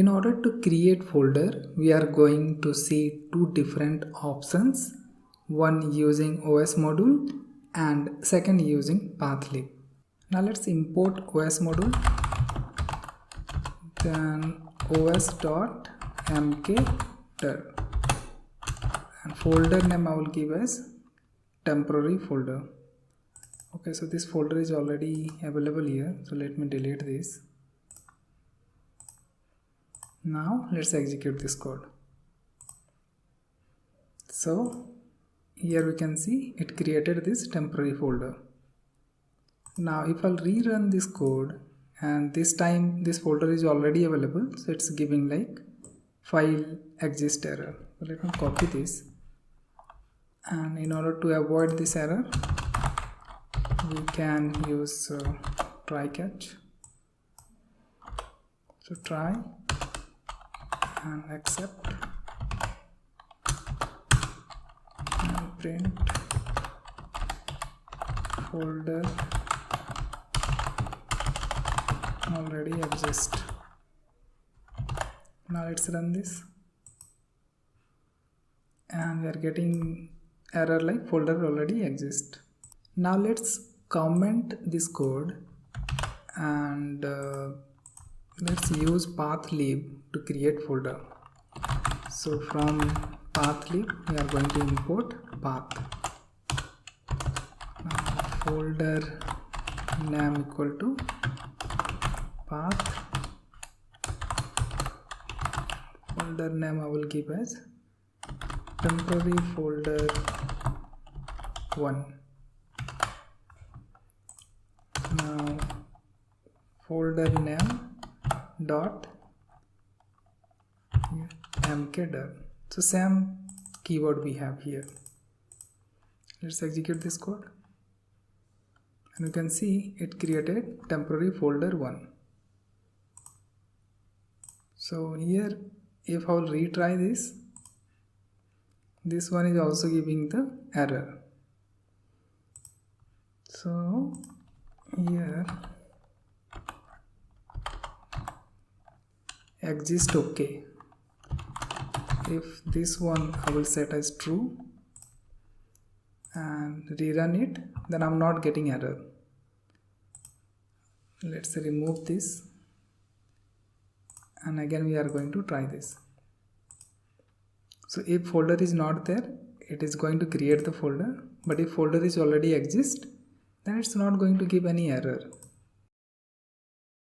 In order to create folder, we are going to see two different options, one using OS module and second using pathlib. Now let's import OS module, then os.mkdir, and folder name I will give as temporary folder. Okay, so this folder is already available here, so let me delete this. Now let's execute this code. So here we can see it created this temporary folder. Now if I'll rerun this code, and this time this folder is already available, so it's giving like file exist error. So let me copy this, and in order to avoid this error we can use try catch. So try and accept and print folder already exist. Now let's run this, and we are getting error like folder already exist. Now let's comment this code and let's use pathlib to create folder. So from pathlib we are going to import path. Now folder name equal to path. Folder name I will give as temporary folder 1. Now folder name dot mkdir. So same keyword we have here. Let's execute this code, and you can see it created temporary folder 1. So here if I will retry this one is also giving the error. So here exist okay. If this one I will set as true and rerun it, then I'm not getting error. Let's remove this, and again we are going to try this. So if folder is not there, it is going to create the folder, but if folder is already exist, then it's not going to give any error.